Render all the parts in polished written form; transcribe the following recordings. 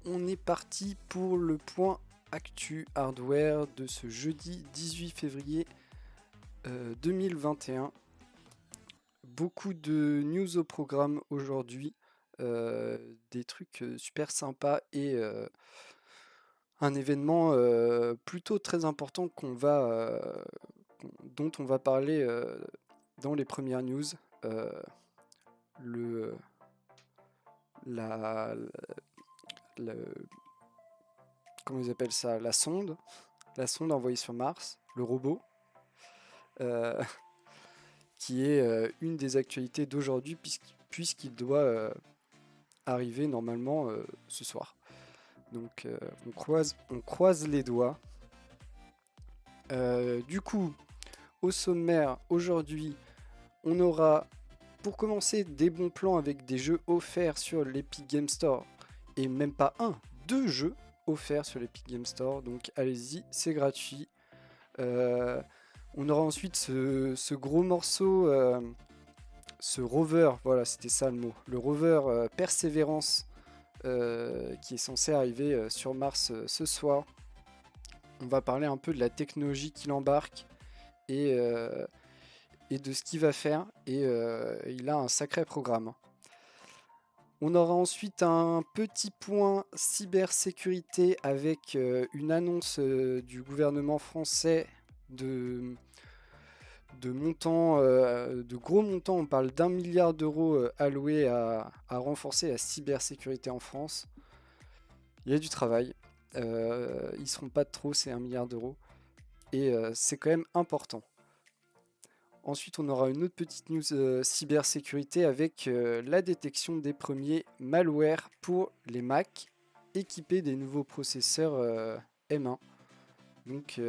On est parti pour le point actu hardware de ce jeudi 18 février 2021. Beaucoup de news au programme aujourd'hui, des trucs super sympas et un événement plutôt très important dont on va parler dans les premières news. Le, la, le- Comment ils appellent ça? La sonde envoyée sur Mars, le robot, euh, qui est une des actualités d'aujourd'hui puisqu'il doit arriver normalement ce soir. Donc on croise les doigts. Du coup, au sommaire, aujourd'hui, on aura pour commencer des bons plans avec des jeux offerts sur l'Epic Game Store. Et même pas un, deux jeux offerts sur l'Epic Game Store. Donc allez-y, c'est gratuit. Euh, on aura ensuite ce gros morceau, ce rover, voilà, c'était ça le mot. Le rover Perseverance qui est censé arriver sur Mars ce soir. On va parler un peu de la technologie qu'il embarque et, euh, et de ce qu'il va faire. Et il a un sacré programme. On aura ensuite un petit point cybersécurité avec une annonce du gouvernement français de, de gros montants. On parle d'1 milliard d'euros alloués à renforcer la cybersécurité en France. Il y a du travail. Ils seront pas de trop, c'est 1 milliard d'euros. Et c'est quand même important. Ensuite, on aura une autre petite news cybersécurité avec la détection des premiers malwares pour les Mac équipés des nouveaux processeurs M1. Donc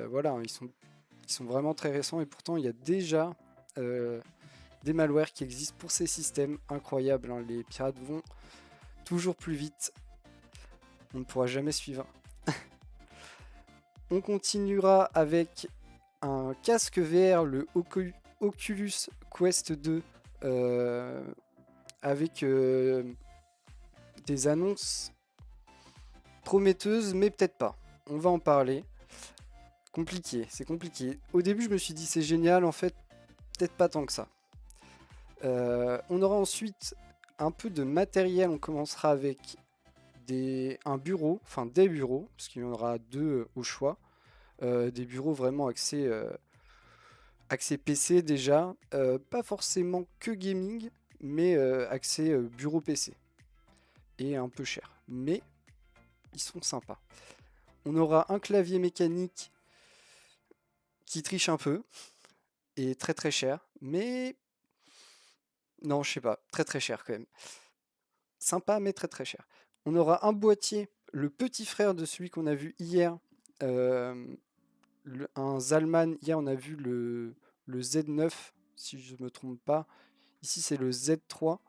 voilà, ils sont vraiment très récents et pourtant il y a déjà des malwares qui existent pour ces systèmes. Incroyable, hein, les pirates vont toujours plus vite. On ne pourra jamais suivre. On continuera avec un casque VR, le Oculus Quest 2, avec des annonces prometteuses, mais peut-être pas. On va en parler. Compliqué, c'est compliqué. Au début, je me suis dit c'est génial, en fait, peut-être pas tant que ça. On aura ensuite un peu de matériel. On commencera avec un bureau, enfin des bureaux, parce qu'il y en aura deux au choix. Des bureaux vraiment axés PC déjà, pas forcément que gaming, mais axés bureau PC. Et un peu cher, mais ils sont sympas. On aura un clavier mécanique qui triche un peu, et très très cher, mais non, je sais pas, très très cher quand même. Sympa, mais très très cher. On aura un boîtier, le petit frère de celui qu'on a vu hier, euh, un Zalman. Hier, on a vu le Z9, si je ne me trompe pas. Ici, c'est le Z3.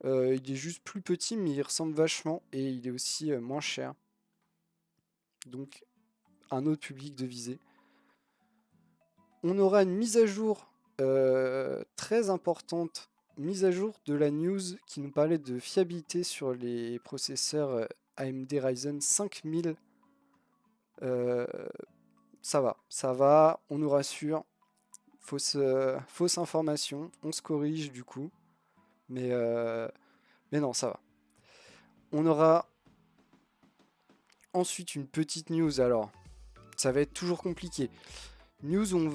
Il est juste plus petit, mais il ressemble vachement et il est aussi moins cher. Donc, un autre public de visée. On aura une mise à jour très importante, mise à jour de la news qui nous parlait de fiabilité sur les processeurs AMD Ryzen 5000. Euh, ça va, on nous rassure. Fausse information, on se corrige du coup, mais, euh, mais non, ça va. On aura ensuite une petite news, alors ça va être toujours compliqué. News où on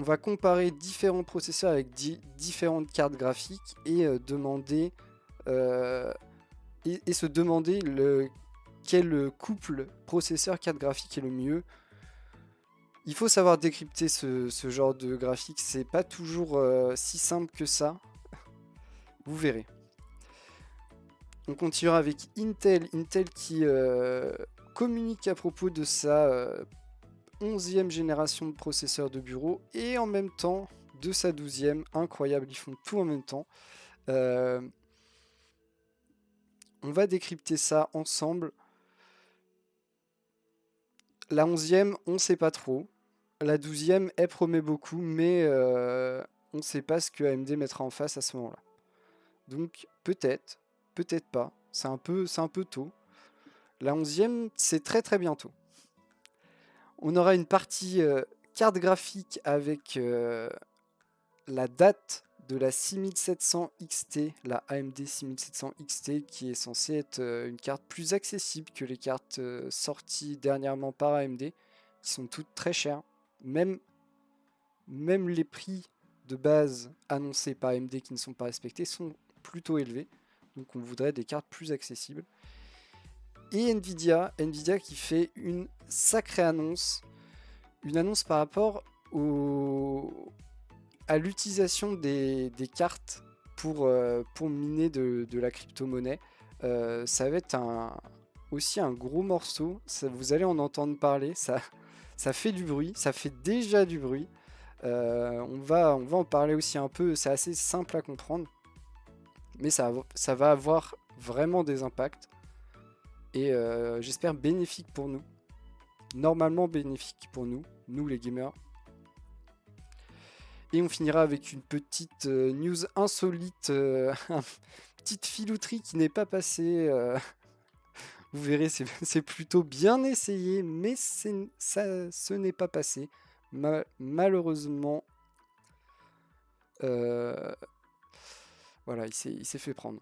va comparer différents processeurs avec différentes cartes graphiques et euh, se demander quel couple processeur-carte graphique est le mieux. Il faut savoir décrypter ce genre de graphique, c'est pas toujours si simple que ça. Vous verrez. On continuera avec Intel. Intel qui communique à propos de sa 11e génération de processeurs de bureau et en même temps de sa 12e. Incroyable, ils font tout en même temps. Euh, on va décrypter ça ensemble. La 11e, on ne sait pas trop. La 12e, elle promet beaucoup, mais on ne sait pas ce que AMD mettra en face à ce moment-là. Donc peut-être, peut-être pas. C'est un peu tôt. La 11e, c'est très très bientôt. On aura une partie carte graphique avec la date de la 6700 XT, la AMD 6700 XT, qui est censée être une carte plus accessible que les cartes sorties dernièrement par AMD, qui sont toutes très chères. Même les prix de base annoncés par AMD qui ne sont pas respectés sont plutôt élevés. Donc on voudrait des cartes plus accessibles. Et Nvidia qui fait une sacrée annonce. Une annonce par rapport à l'utilisation des cartes pour miner de la crypto-monnaie. Ça va être aussi un gros morceau. Vous allez en entendre parler. Ça fait du bruit. Ça fait déjà du bruit. On va en parler aussi un peu. C'est assez simple à comprendre. Mais ça va avoir vraiment des impacts. Et j'espère bénéfique pour nous. Normalement bénéfique pour nous les gamers. Et on finira avec une petite news insolite, une petite filouterie qui n'est pas passée. Vous verrez, c'est plutôt bien essayé, mais ce n'est pas passé. Malheureusement, voilà, il s'est fait prendre.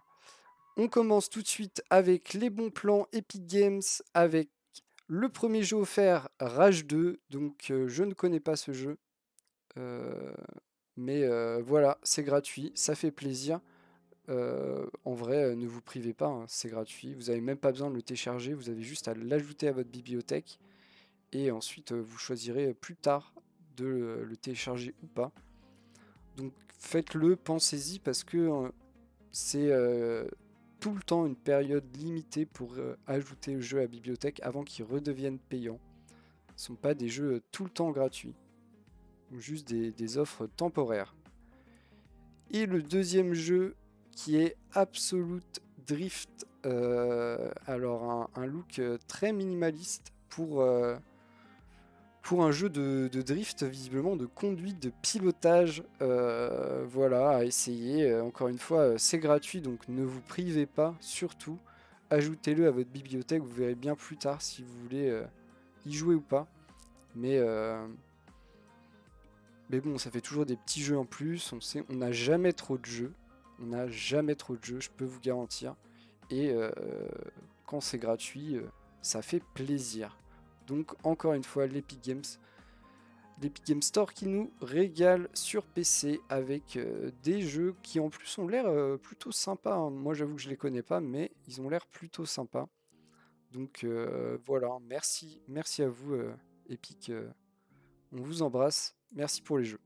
On commence tout de suite avec les bons plans Epic Games, avec le premier jeu offert, Rage 2. Donc je ne connais pas ce jeu. Mais voilà, c'est gratuit, ça fait plaisir. En vrai, ne vous privez pas, hein, c'est gratuit. Vous n'avez même pas besoin de le télécharger, vous avez juste à l'ajouter à votre bibliothèque. Et ensuite, vous choisirez plus tard de le télécharger ou pas. Donc faites-le, pensez-y, parce que c'est tout le temps une période limitée pour ajouter le jeu à la bibliothèque avant qu'il redevienne payant. Ce ne sont pas des jeux tout le temps gratuits, ou juste des offres temporaires. Et le deuxième jeu qui est Absolute Drift. Alors un look très minimaliste pour un jeu de drift, visiblement de conduite, de pilotage. Voilà, à essayer. Encore une fois, c'est gratuit, donc ne vous privez pas, surtout. Ajoutez-le à votre bibliothèque, vous verrez bien plus tard si vous voulez y jouer ou pas. Mais bon, ça fait toujours des petits jeux en plus. On n'a jamais trop de jeux. Je peux vous garantir. Et quand c'est gratuit, ça fait plaisir. Donc, encore une fois, l'Epic Game Store qui nous régale sur PC avec des jeux qui en plus ont l'air plutôt sympas. Hein. Moi, j'avoue que je les connais pas, mais ils ont l'air plutôt sympas. Donc, voilà. Merci à vous, Epic. On vous embrasse. Merci pour les jeux.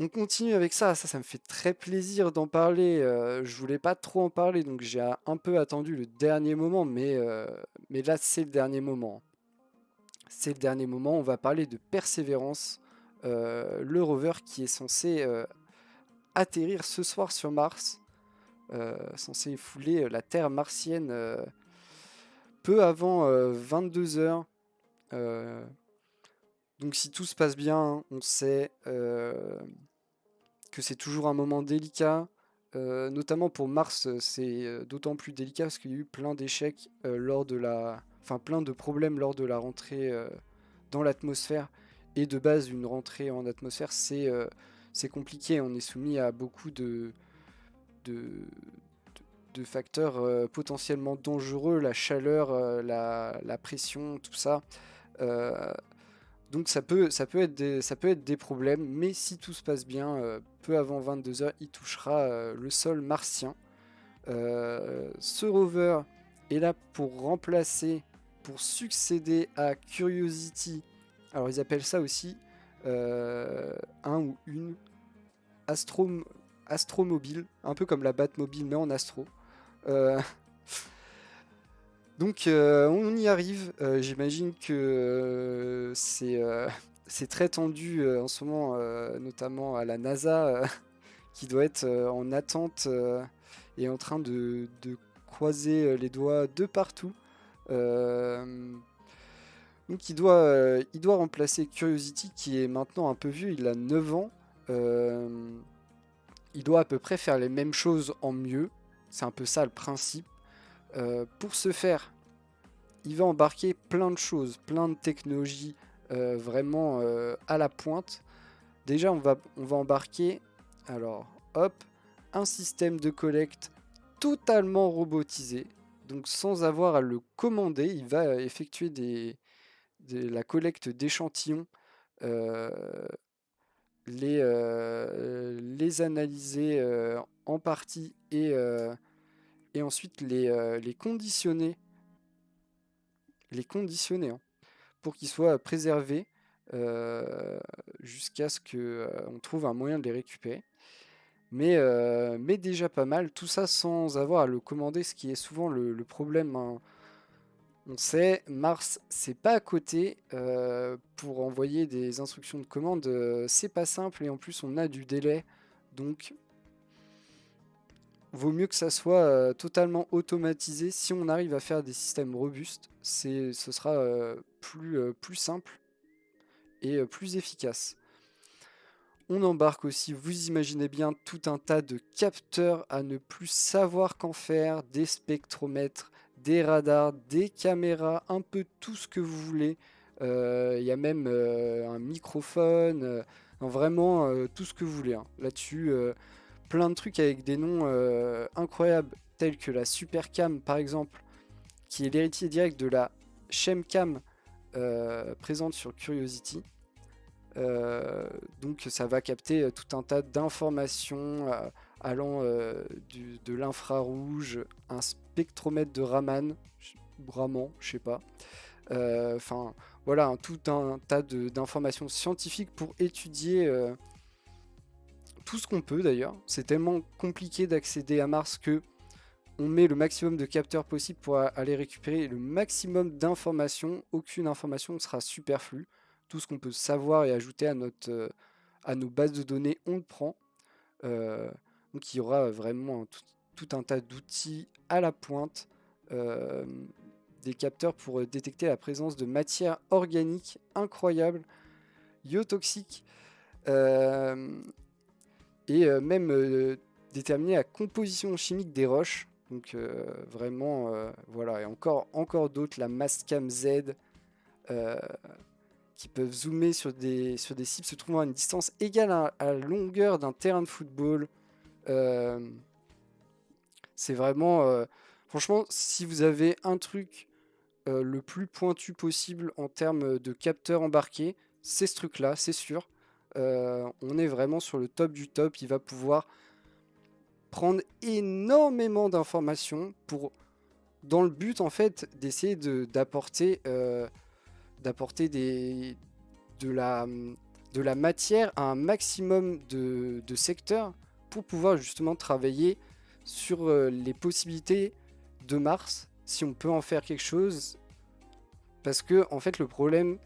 On continue avec ça me fait très plaisir d'en parler. Je voulais pas trop en parler, donc j'ai un peu attendu le dernier moment, mais là c'est le dernier moment. C'est le dernier moment, on va parler de Persévérance, le rover qui est censé atterrir ce soir sur Mars, censé fouler la Terre martienne peu avant 22 heures. Donc si tout se passe bien, on sait que c'est toujours un moment délicat. Notamment pour Mars, c'est d'autant plus délicat parce qu'il y a eu plein d'échecs plein de problèmes lors de la rentrée dans l'atmosphère. Et de base, une rentrée en atmosphère, c'est compliqué. On est soumis à beaucoup de facteurs potentiellement dangereux, la chaleur, la pression, tout ça. Donc ça peut être des problèmes, mais si tout se passe bien, peu avant 22 heures, il touchera le sol martien. Ce rover est là pour succéder à Curiosity. Alors ils appellent ça aussi un ou une astromobile, un peu comme la Batmobile mais en astro. Donc on y arrive. J'imagine que c'est très tendu en ce moment, notamment à la NASA, qui doit être en attente et en train de croiser les doigts de partout. Donc il doit remplacer Curiosity qui est maintenant un peu vieux, il a 9 ans. Il doit à peu près faire les mêmes choses en mieux. C'est un peu ça le principe. Pour ce faire, il va embarquer plein de choses, plein de technologies vraiment à la pointe. Déjà, on va embarquer, alors, hop, un système de collecte totalement robotisé. Donc, sans avoir à le commander, il va effectuer la collecte d'échantillons, euh, les analyser en partie et ensuite les conditionner, hein, pour qu'ils soient préservés jusqu'à ce qu'on trouve un moyen de les récupérer. Mais déjà pas mal, tout ça sans avoir à le commander, ce qui est souvent le problème, hein. On sait, Mars, c'est pas à côté. Pour envoyer des instructions de commande, c'est pas simple et en plus on a du délai. Donc, vaut mieux que ça soit totalement automatisé. Si on arrive à faire des systèmes robustes, ce sera plus simple et plus efficace. On embarque aussi, vous imaginez bien, tout un tas de capteurs à ne plus savoir qu'en faire, des spectromètres, des radars, des caméras, un peu tout ce que vous voulez. Il y a même un microphone, non, vraiment tout ce que vous voulez, hein. Là-dessus, plein de trucs avec des noms incroyables, tels que la Supercam par exemple, qui est l'héritier direct de la Shemcam présente sur Curiosity. Donc ça va capter tout un tas d'informations allant de l'infrarouge, un spectromètre de Raman, Raman, je sais pas. Enfin, voilà, tout un tas d'informations scientifiques pour étudier tout ce qu'on peut d'ailleurs. C'est tellement compliqué d'accéder à Mars que on met le maximum de capteurs possible pour aller récupérer le maximum d'informations. Aucune information ne sera superflue. Tout ce qu'on peut savoir et ajouter à nos bases de données, on le prend. Donc il y aura vraiment tout un tas d'outils à la pointe, des capteurs pour détecter la présence de matières organiques incroyables, iotoxiques, et même déterminer la composition chimique des roches. Donc vraiment, voilà, et encore d'autres, la Mastcam Z, euh, qui peuvent zoomer sur des cibles se trouvant à une distance égale à la longueur d'un terrain de football. Euh, c'est vraiment, franchement, si vous avez un truc le plus pointu possible en termes de capteurs embarqués, c'est ce truc-là, c'est sûr. On est vraiment sur le top du top. Il va pouvoir prendre énormément d'informations dans le but en fait d'essayer d'apporter de la matière à un maximum de secteurs pour pouvoir justement travailler sur les possibilités de Mars, si on peut en faire quelque chose. Parce que en fait le problème,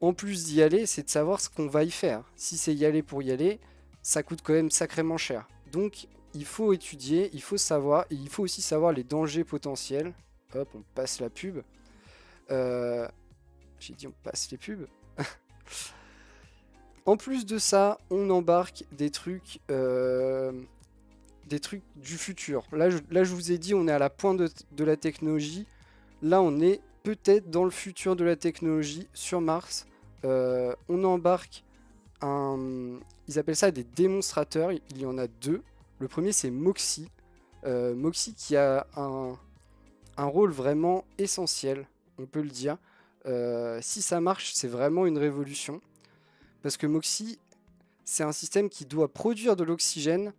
en plus d'y aller, c'est de savoir ce qu'on va y faire. Si c'est y aller pour y aller, ça coûte quand même sacrément cher. Donc il faut étudier, il faut savoir, et il faut aussi savoir les dangers potentiels. Hop, on passe la pub. J'ai dit on passe les pubs. En plus de ça, on embarque des trucs du futur. Là, je vous ai dit, on est à la pointe de la technologie. Là, on est peut-être dans le futur de la technologie sur Mars. On embarque ils appellent ça des démonstrateurs. Il y en a deux. Le premier, c'est Moxie. Moxie qui a un rôle vraiment essentiel, on peut le dire. Si ça marche, c'est vraiment une révolution. Parce que Moxie, c'est un système qui doit produire de l'oxygène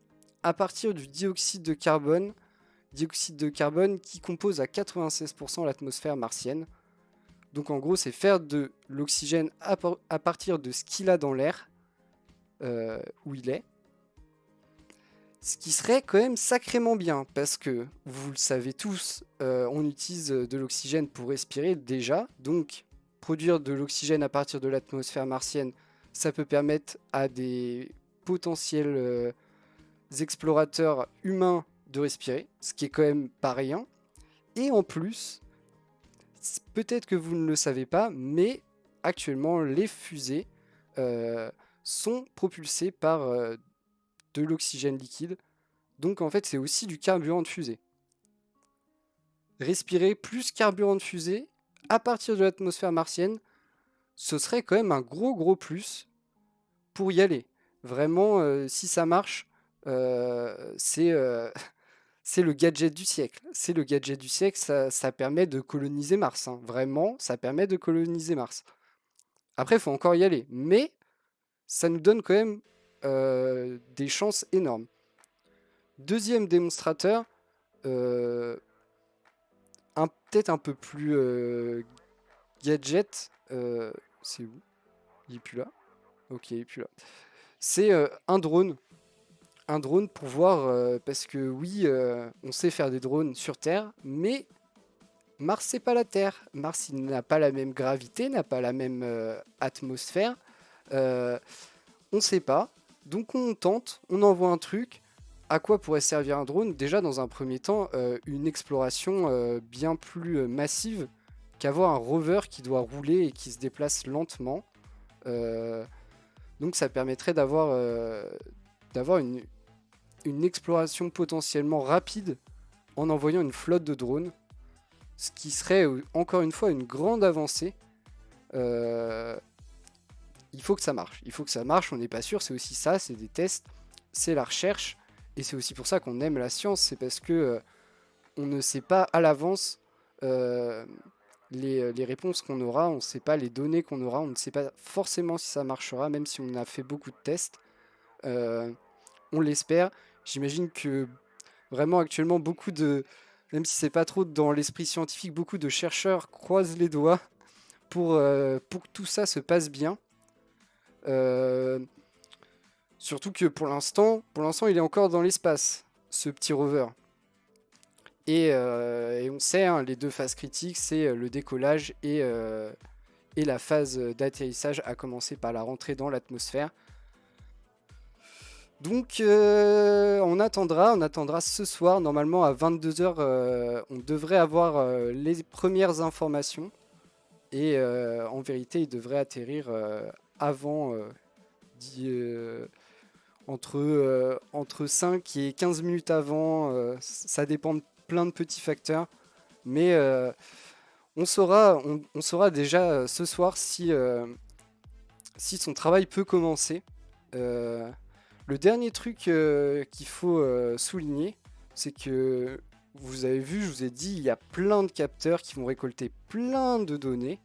à partir du dioxyde de carbone qui compose à 96% l'atmosphère martienne. Donc en gros, c'est faire de l'oxygène à partir de ce qu'il a dans l'air, où il est. Ce qui serait quand même sacrément bien, parce que, vous le savez tous, on utilise de l'oxygène pour respirer déjà. Donc produire de l'oxygène à partir de l'atmosphère martienne, ça peut permettre à des potentiels explorateurs humains de respirer, ce qui est quand même pas rien. Et en plus, peut-être que vous ne le savez pas, mais actuellement les fusées sont propulsées par de l'oxygène liquide. Donc en fait, c'est aussi du carburant de fusée. Respirer plus carburant de fusée à partir de l'atmosphère martienne, ce serait quand même un gros plus pour y aller. Vraiment, si ça marche, c'est c'est le gadget du siècle. C'est le gadget du siècle, ça permet de coloniser Mars, hein. Vraiment, ça permet de coloniser Mars. Après, il faut encore y aller, mais ça nous donne quand même des chances énormes. Deuxième démonstrateur, peut-être un peu plus gadget. C'est où? Il est plus là. Ok, il est plus là. C'est un drone. Un drone pour voir, parce que oui, on sait faire des drones sur Terre, mais Mars, c'est pas la Terre. Mars, il n'a pas la même gravité, n'a pas la même atmosphère. On ne sait pas. Donc on tente, on envoie un truc. À quoi pourrait servir un drone? Déjà, dans un premier temps, une exploration bien plus massive qu'avoir un rover qui doit rouler et qui se déplace lentement. Donc ça permettrait d'avoir une exploration potentiellement rapide en envoyant une flotte de drones, ce qui serait encore une fois une grande avancée. Il faut que ça marche. Il faut que ça marche, on n'est pas sûr, c'est aussi ça, c'est des tests, c'est la recherche, et c'est aussi pour ça qu'on aime la science, c'est parce que on ne sait pas à l'avance les réponses qu'on aura, on ne sait pas les données qu'on aura, on ne sait pas forcément si ça marchera, même si on a fait beaucoup de tests. On l'espère. J'imagine que vraiment actuellement beaucoup de, même si c'est pas trop dans l'esprit scientifique, beaucoup de chercheurs croisent les doigts pour que tout ça se passe bien. Surtout que pour l'instant, il est encore dans l'espace, ce petit rover. Et on sait, hein, les deux phases critiques, c'est le décollage et la phase d'atterrissage, à commencer par la rentrée dans l'atmosphère. Donc on attendra ce soir, normalement à 22h, on devrait avoir les premières informations. Et en vérité, il devrait atterrir avant, entre 5 et 15 minutes avant. Ça dépend de plein de petits facteurs. Mais on saura déjà ce soir si son travail peut commencer. Le dernier truc qu'il faut souligner, c'est que vous avez vu, je vous ai dit, il y a plein de capteurs qui vont récolter plein de données.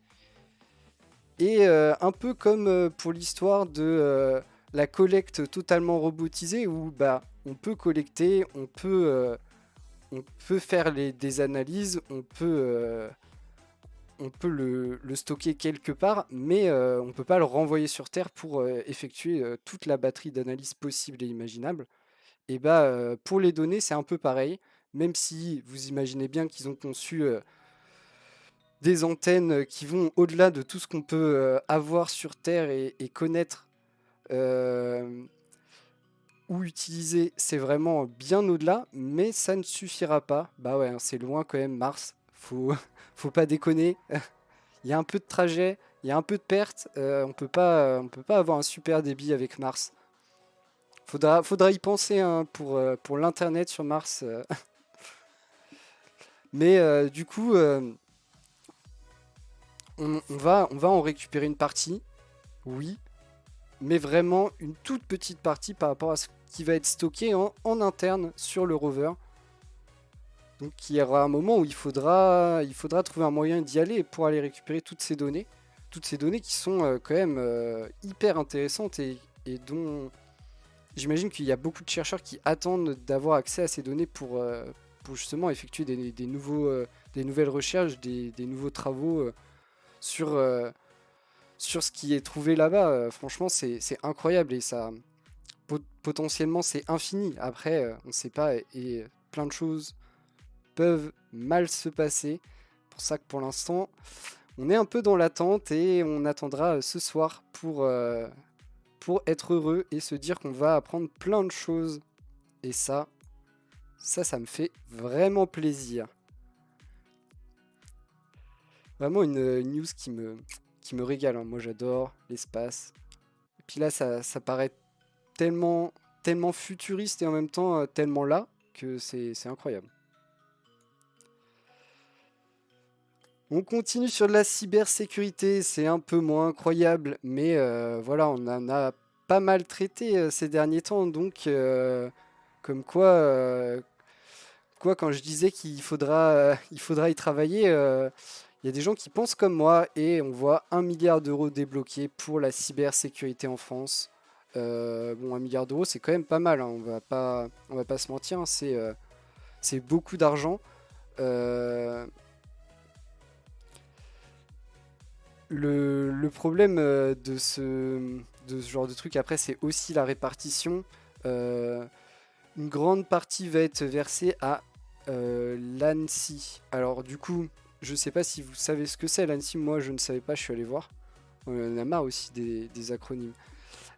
Et un peu comme pour l'histoire de la collecte totalement robotisée, où bah, on peut collecter, on peut faire des analyses, on peut le stocker quelque part, mais on ne peut pas le renvoyer sur Terre pour effectuer toute la batterie d'analyse possible et imaginable. Et bah, pour les données, c'est un peu pareil, même si vous imaginez bien qu'ils ont conçu des antennes qui vont au-delà de tout ce qu'on peut avoir sur Terre et connaître ou utiliser, c'est vraiment bien au-delà, mais ça ne suffira pas. Bah ouais, hein, c'est loin quand même, Mars, faut pas déconner. Il y a un peu de trajet, il y a un peu de perte, on peut pas avoir un super débit avec Mars. Faudra y penser, hein, pour l'internet sur Mars. Mais du coup, on va en récupérer une partie, oui, mais vraiment une toute petite partie par rapport à ce qui va être stocké en interne sur le rover. Donc il y aura un moment où il faudra trouver un moyen d'y aller pour aller récupérer toutes ces données qui sont quand même hyper intéressantes et dont j'imagine qu'il y a beaucoup de chercheurs qui attendent d'avoir accès à ces données pour justement effectuer des nouvelles recherches, des nouveaux travaux sur, sur ce qui est trouvé là-bas. Franchement, c'est incroyable et ça, potentiellement, c'est infini. Après, on ne sait pas et plein de choses peuvent mal se passer. Pour ça que pour l'instant, on est un peu dans l'attente et on attendra ce soir pour être heureux et se dire qu'on va apprendre plein de choses. Et ça me fait vraiment plaisir. Vraiment une news qui me régale, hein. Moi j'adore l'espace. Et puis là, ça paraît tellement tellement futuriste et en même temps tellement là que c'est incroyable. On continue sur de la cybersécurité, c'est un peu moins incroyable, mais voilà, on en a pas mal traité ces derniers temps, donc comme quoi, quand je disais il faudra y travailler, il y a des gens qui pensent comme moi et on voit 1 milliard d'euros débloqués pour la cybersécurité en France. Bon, 1 milliard d'euros, c'est quand même pas mal, hein, on va pas se mentir, hein, c'est beaucoup d'argent. Euh, le problème de ce genre de truc, après, c'est aussi la répartition. Euh, une grande partie va être versée à l'ANSSI. Alors, du coup, je sais pas si vous savez ce que c'est l'ANSSI. Moi, je ne savais pas, je suis allé voir. On en a marre aussi des acronymes.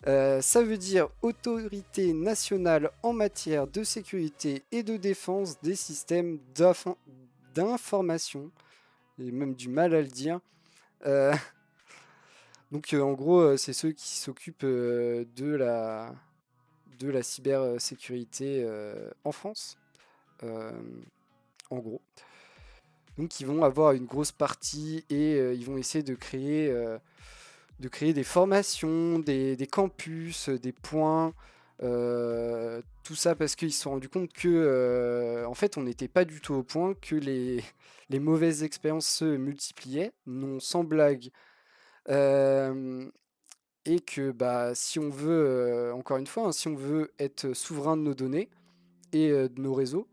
Ça veut dire Autorité nationale en matière de sécurité et de défense des systèmes d'information. J'ai même du mal à le dire. Euh, donc en gros, c'est ceux qui s'occupent de la cybersécurité en France, euh, en gros. Donc ils vont avoir une grosse partie et ils vont essayer de créer des formations, des campus, des points, tout ça parce qu'ils se sont rendus compte que en fait on n'était pas du tout au point, que les mauvaises expériences se multipliaient, non sans blague. Euh, et que bah, si on veut, encore une fois, hein, si on veut être souverain de nos données et de nos réseaux,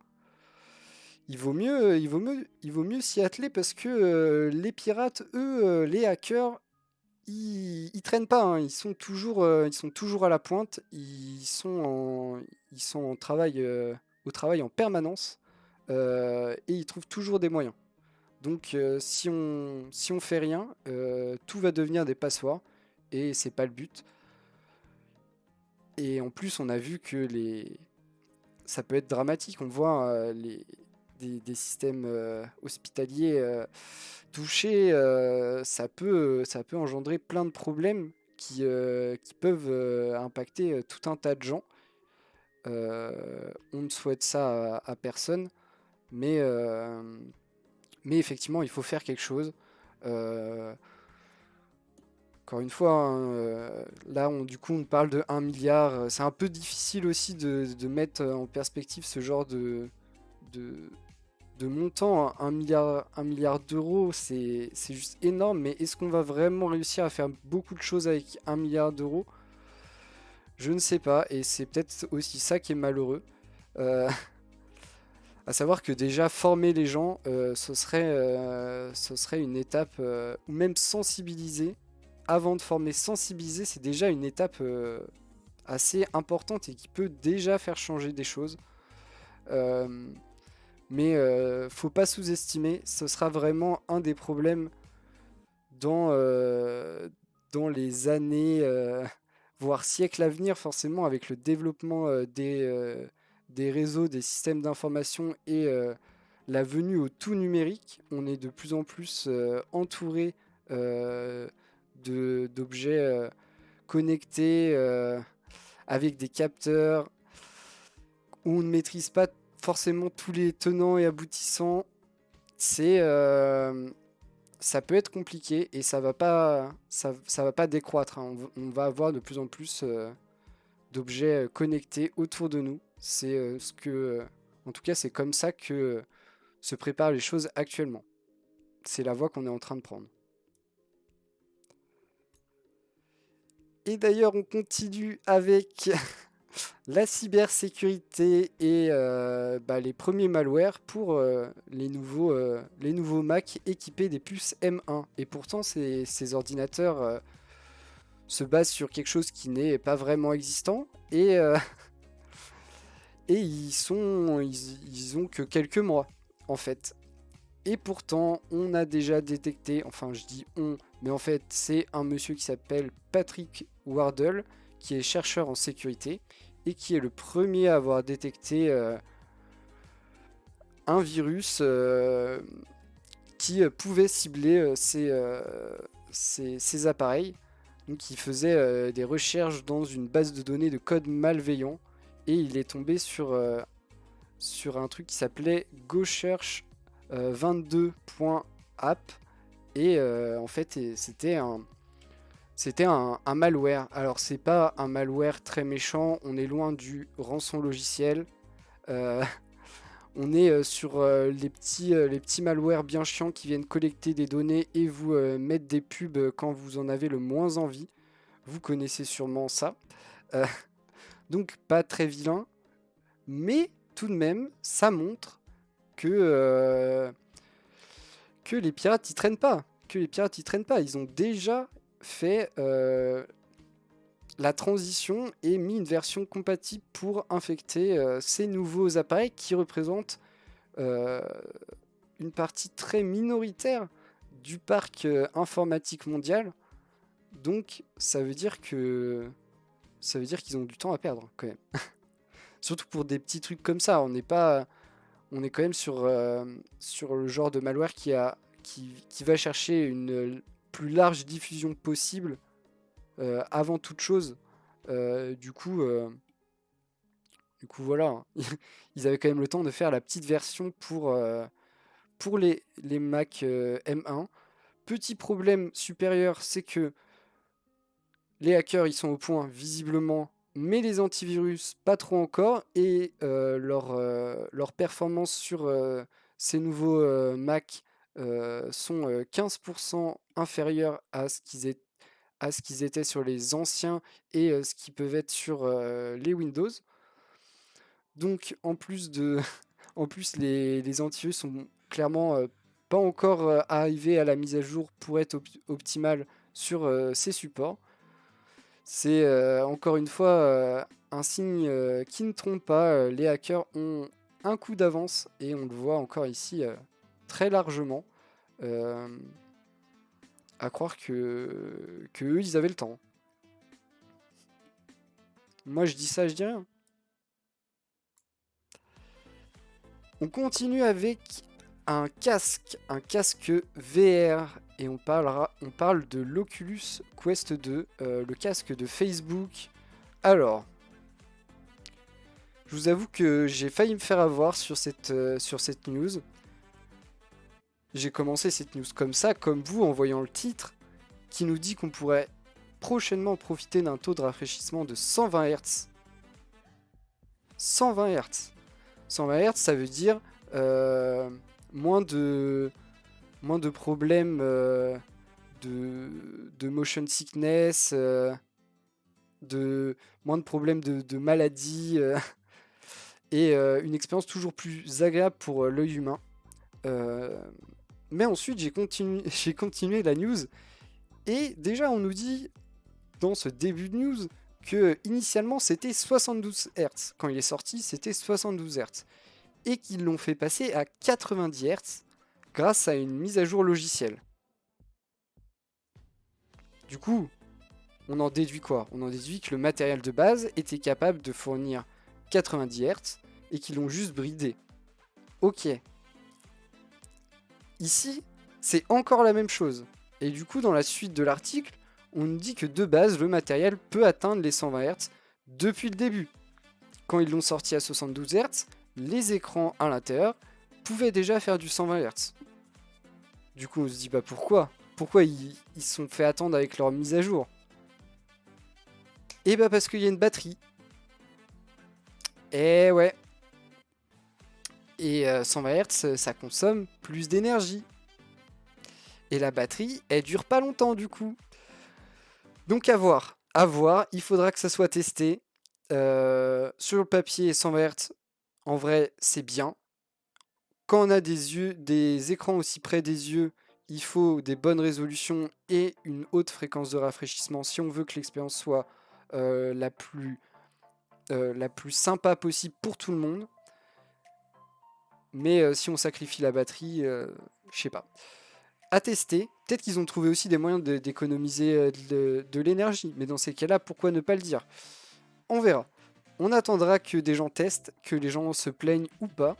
il vaut mieux s'y atteler parce que les pirates, eux, les hackers, ils traînent pas, hein, ils sont toujours à la pointe, ils sont au travail en permanence et ils trouvent toujours des moyens. Donc si on fait rien, tout va devenir des passoires et c'est pas le but. Et en plus, on a vu que ça peut être dramatique. On voit des systèmes hospitaliers touchés. Ça peut engendrer plein de problèmes qui peuvent impacter tout un tas de gens. On ne souhaite ça à personne, mais, euh, mais effectivement, il faut faire quelque chose. Euh, Encore une fois, hein, là, du coup, on parle de 1 milliard. C'est un peu difficile aussi de mettre en perspective ce genre de, de montant. Hein. 1 milliard d'euros, c'est juste énorme. Mais est-ce qu'on va vraiment réussir à faire beaucoup de choses avec 1 milliard d'euros? Je ne sais pas. Et c'est peut-être aussi ça qui est malheureux. Euh, à savoir que déjà, former les gens, ce serait une étape, ou même sensibiliser avant de former, sensibiliser, c'est déjà une étape assez importante et qui peut déjà faire changer des choses. Euh, mais faut pas sous-estimer, ce sera vraiment un des problèmes dans, dans les années, voire siècles à venir, forcément, avec le développement des réseaux, des systèmes d'information et la venue au tout numérique. On est de plus en plus entouré euh, d'objets connectés avec des capteurs où on ne maîtrise pas forcément tous les tenants et aboutissants. C'est ça peut être compliqué et ça va pas décroître. Hein. On va avoir de plus en plus d'objets connectés autour de nous. C'est en tout cas, c'est comme ça que se préparent les choses actuellement. C'est la voie qu'on est en train de prendre. Et d'ailleurs, on continue avec la cybersécurité et bah, les premiers malwares pour les nouveaux Mac équipés des puces M1. Et pourtant, ces ordinateurs se basent sur quelque chose qui n'est pas vraiment existant et ils ont que quelques mois en fait. Et pourtant, on a déjà détecté, enfin je dis on, mais en fait c'est un monsieur qui s'appelle Patrick Wardle, qui est chercheur en sécurité, et qui est le premier à avoir détecté un virus qui pouvait cibler ces appareils. Donc il faisait des recherches dans une base de données de code malveillant, et il est tombé sur un truc qui s'appelait GoSearch 22.app, et en fait c'était un malware. Alors c'est pas un malware très méchant, on est loin du rançon logiciel. On est sur les petits malwares bien chiants qui viennent collecter des données et vous mettre des pubs quand vous en avez le moins envie. Vous connaissez sûrement ça. Euh, donc pas très vilain, mais tout de même, ça montre que les pirates ils traînent pas. Ils ont déjà fait la transition et mis une version compatible pour infecter ces nouveaux appareils qui représentent une partie très minoritaire du parc informatique mondial. Donc ça veut dire qu'ils ont du temps à perdre quand même. Surtout pour des petits trucs comme ça. On est quand même sur le genre de malware qui va chercher une plus large diffusion possible avant toute chose. Du coup, voilà. Ils avaient quand même le temps de faire la petite version pour les Mac M1. Petit problème supérieur, c'est que les hackers ils sont au point visiblement, mais les antivirus pas trop encore, et leur performance sur ces nouveaux Mac sont 15% inférieurs à ce qu'ils étaient sur les anciens et ce qu'ils peuvent être sur les Windows. Donc en plus les antivirus sont clairement pas encore arrivés à la mise à jour pour être optimal sur ces supports. C'est encore une fois un signe qui ne trompe pas. Les hackers ont un coup d'avance et on le voit encore ici très largement. À croire que eux ils avaient le temps. Moi je dis ça, je dis rien. On continue avec un casque VR, et on parle de l'Oculus Quest 2, le casque de Facebook. Alors, je vous avoue que j'ai failli me faire avoir sur cette news. J'ai commencé cette news comme ça, comme vous, en voyant le titre, qui nous dit qu'on pourrait prochainement profiter d'un taux de rafraîchissement de 120 Hz. 120 Hz. 120 Hz, ça veut dire moins de problèmes de motion sickness, moins de problèmes de maladies, et une expérience toujours plus agréable pour l'œil humain. Mais ensuite, j'ai continué la news, et déjà on nous dit dans ce début de news que initialement c'était 72 Hz. Quand il est sorti, c'était 72 Hz. Et qu'ils l'ont fait passer à 90 Hz grâce à une mise à jour logicielle. Du coup, on en déduit quoi? On en déduit que le matériel de base était capable de fournir 90 Hz et qu'ils l'ont juste bridé. Ok. Ici, c'est encore la même chose. Et du coup, dans la suite de l'article, on nous dit que de base, le matériel peut atteindre les 120 Hz depuis le début. Quand ils l'ont sorti à 72 Hz, les écrans à l'intérieur pouvaient déjà faire du 120 Hz. Du coup, on se dit bah pourquoi ils se sont fait attendre avec leur mise à jour? Et bah parce qu'il y a une batterie. Et ouais. Et 120 Hz, ça consomme plus d'énergie. Et la batterie, elle dure pas longtemps du coup. Donc à voir. Il faudra que ça soit testé. Sur le papier, 120 Hz, en vrai, c'est bien. Quand on a des écrans aussi près des yeux, il faut des bonnes résolutions et une haute fréquence de rafraîchissement si on veut que l'expérience soit la plus sympa possible pour tout le monde. Mais si on sacrifie la batterie, je sais pas. À tester. Peut-être qu'ils ont trouvé aussi des moyens d'économiser de l'énergie. Mais dans ces cas-là, pourquoi ne pas le dire? On verra. On attendra que des gens testent, que les gens se plaignent ou pas.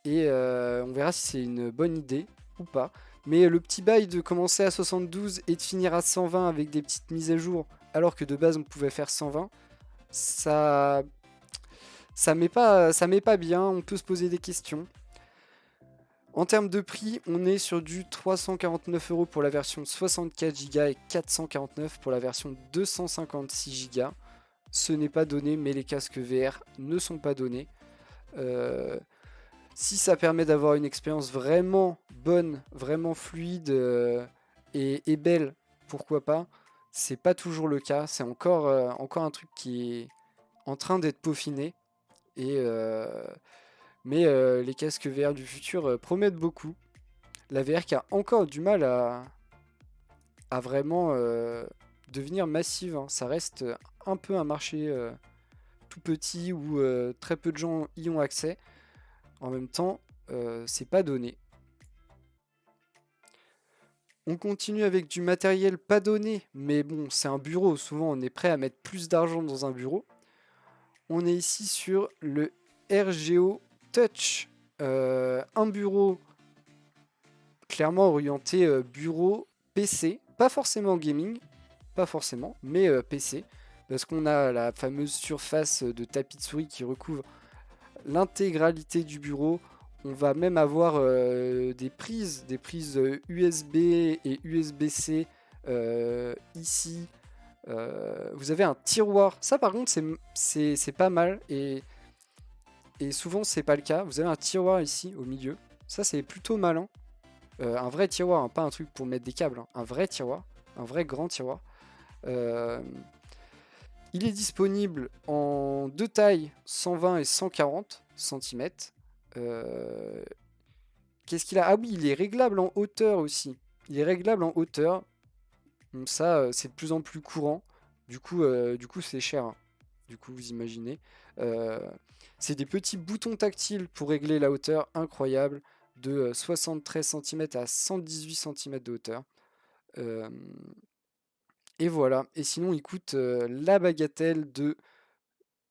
Et on verra si c'est une bonne idée ou pas. Mais le petit bail de commencer à 72 et de finir à 120 avec des petites mises à jour, alors que de base on pouvait faire 120, ça ça met pas bien, on peut se poser des questions. En termes de prix, on est sur du 349 € pour la version 64 Go et 449 pour la version 256 Go. Ce n'est pas donné, mais les casques VR ne sont pas donnés. Si ça permet d'avoir une expérience vraiment bonne, vraiment fluide et belle, pourquoi pas. C'est pas toujours le cas. C'est encore un truc qui est en train d'être peaufiné. Mais les casques VR du futur promettent beaucoup. La VR qui a encore du mal à vraiment devenir massive, hein. Ça reste un peu un marché tout petit où très peu de gens y ont accès. En même temps, c'est pas donné. On continue avec du matériel pas donné, mais bon, c'est un bureau. Souvent, on est prêt à mettre plus d'argent dans un bureau. On est ici sur le RGO Touch. Un bureau clairement orienté bureau PC. Pas forcément gaming, pas forcément, mais PC. Parce qu'on a la fameuse surface de tapis de souris qui recouvre l'intégralité du bureau. On va même avoir des prises USB et USB-C ici. Vous avez un tiroir. Ça par contre c'est pas mal et souvent c'est pas le cas. Vous avez un tiroir ici au milieu. Ça c'est plutôt malin. Un vrai tiroir, hein, pas un truc pour mettre des câbles. Hein. Un vrai tiroir. Un vrai grand tiroir. Il est disponible en deux tailles, 120 et 140 cm. Qu'est-ce qu'il a? Ah oui, il est réglable en hauteur aussi. Il est réglable en hauteur. Donc ça, c'est de plus en plus courant. Du coup, c'est cher, hein. Du coup, vous imaginez. Euh, c'est des petits boutons tactiles pour régler la hauteur, incroyable, de 73 cm à 118 cm de hauteur. Euh, et voilà. Et sinon, il coûte la bagatelle de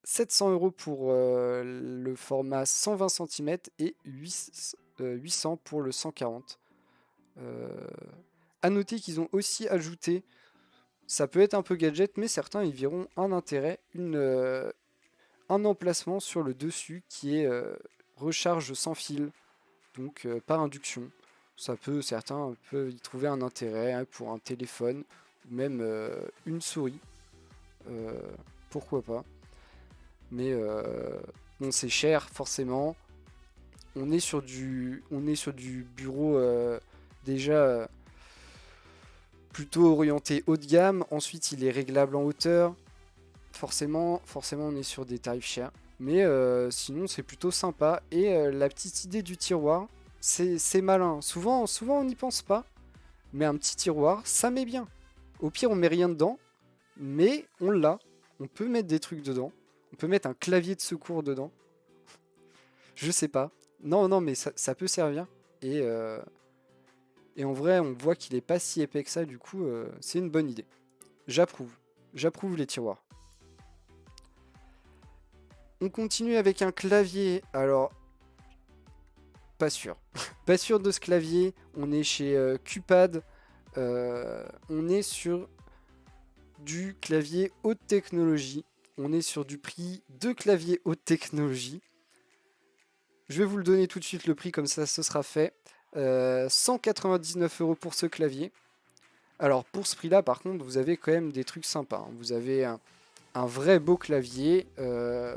700 € pour le format 120 cm et 800 pour le 140. À noter qu'ils ont aussi ajouté, ça peut être un peu gadget, mais certains y verront un intérêt, un emplacement sur le dessus qui est recharge sans fil, donc par induction. Certains peuvent y trouver un intérêt, hein, pour un téléphone ou même une souris. Pourquoi pas. Mais bon, c'est cher forcément. On est sur du bureau déjà plutôt orienté haut de gamme. Ensuite, il est réglable en hauteur. Forcément, on est sur des tarifs chers. Mais sinon, c'est plutôt sympa. Et la petite idée du tiroir, c'est malin. Souvent, on n'y pense pas. Mais un petit tiroir, ça met bien. Au pire, on met rien dedans. Mais on l'a. On peut mettre des trucs dedans. On peut mettre un clavier de secours dedans. Je sais pas. Non, mais ça peut servir. Et en vrai, on voit qu'il est pas si épais que ça. Du coup, c'est une bonne idée. J'approuve. J'approuve les tiroirs. On continue avec un clavier. Alors, pas sûr. Pas sûr de ce clavier. On est chez Cupad. On est sur du clavier haute technologie. On est sur du prix de clavier haute technologie. Je vais vous le donner tout de suite le prix, comme ça ce sera fait. 199 € pour ce clavier. Alors pour ce prix-là, par contre, vous avez quand même des trucs sympas, hein. Vous avez un vrai beau clavier,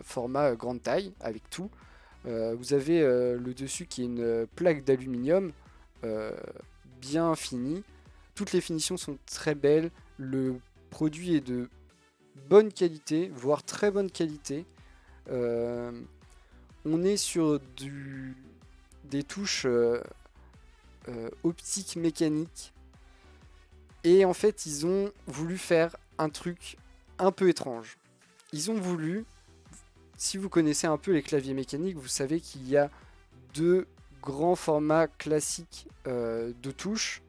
format grande taille, avec tout. Vous avez le dessus qui est une plaque d'aluminium bien finie. Toutes les finitions sont très belles. Le produit est de bonne qualité, voire très bonne qualité. On est sur des touches optiques mécaniques. Et en fait, ils ont voulu faire un truc un peu étrange. Ils ont voulu, si vous connaissez un peu les claviers mécaniques, vous savez qu'il y a deux grands formats classiques de touches.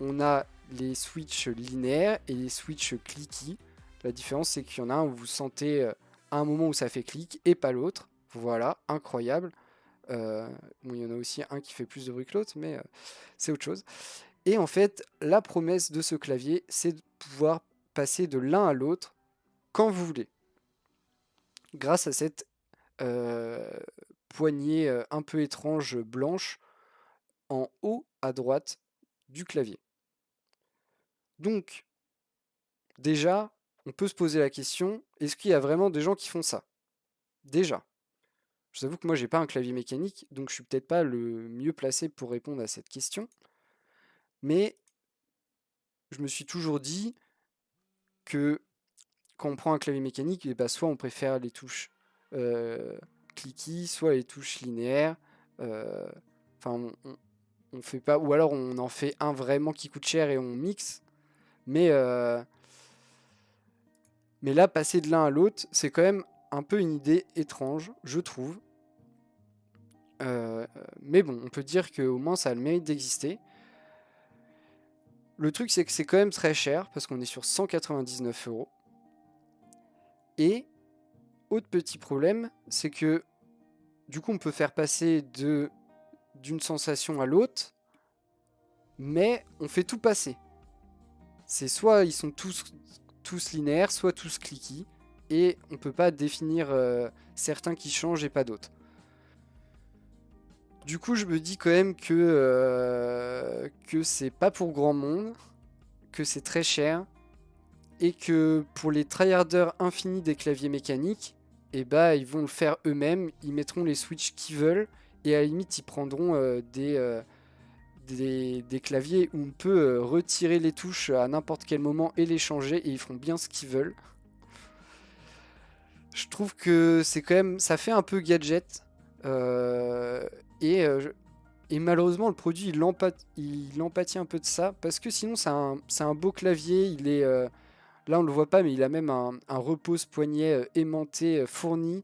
On a les switches linéaires et les switches clicky. La différence, c'est qu'il y en a un où vous sentez à un moment où ça fait clic et pas l'autre. Voilà, incroyable. Bon, il y en a aussi un qui fait plus de bruit que l'autre, mais c'est autre chose. Et en fait, la promesse de ce clavier, c'est de pouvoir passer de l'un à l'autre quand vous voulez. Grâce à cette poignée un peu étrange blanche en haut à droite du clavier. Donc, déjà, on peut se poser la question, est-ce qu'il y a vraiment des gens qui font ça? Déjà. Je vous avoue que moi, j'ai pas un clavier mécanique, donc je suis peut-être pas le mieux placé pour répondre à cette question. Mais je me suis toujours dit que quand on prend un clavier mécanique, et bah, soit on préfère les touches clicky, soit les touches linéaires. Enfin, on fait pas, ou alors on en fait un vraiment qui coûte cher et on mixe. Mais là, passer de l'un à l'autre, c'est quand même un peu une idée étrange, je trouve. Mais bon, on peut dire qu'au moins ça a le mérite d'exister. Le truc, c'est que c'est quand même très cher, parce qu'on est sur 199 €. Et, autre petit problème, c'est que du coup, on peut faire passer d'une sensation à l'autre, mais on fait tout passer. C'est soit ils sont tous linéaires, soit tous clicky, et on peut pas définir certains qui changent et pas d'autres. Du coup, je me dis quand même que c'est pas pour grand monde, que c'est très cher, et que pour les tryharders infinis des claviers mécaniques, et bah ils vont le faire eux-mêmes, ils mettront les switches qu'ils veulent, et à la limite ils prendront des claviers où on peut retirer les touches à n'importe quel moment et les changer, et ils feront bien ce qu'ils veulent. Je trouve que c'est quand même, ça fait un peu gadget, et malheureusement le produit il empathie un peu de ça, parce que sinon c'est un beau clavier, il est là on le voit pas, mais il a même un repose-poignet aimanté fourni.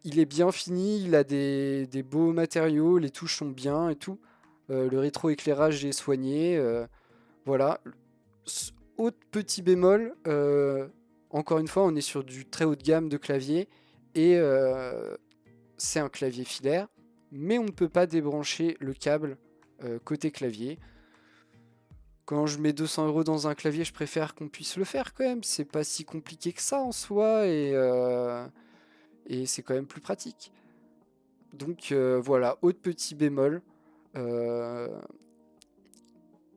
Il est bien fini, il a des beaux matériaux, les touches sont bien et tout. Le rétroéclairage est soigné. Voilà. Autre petit bémol, encore une fois, on est sur du très haut de gamme de clavier et c'est un clavier filaire, mais on ne peut pas débrancher le câble côté clavier. Quand je mets 200 € dans un clavier, je préfère qu'on puisse le faire quand même. C'est pas si compliqué que ça en soi et c'est quand même plus pratique. Donc voilà, autre petit bémol.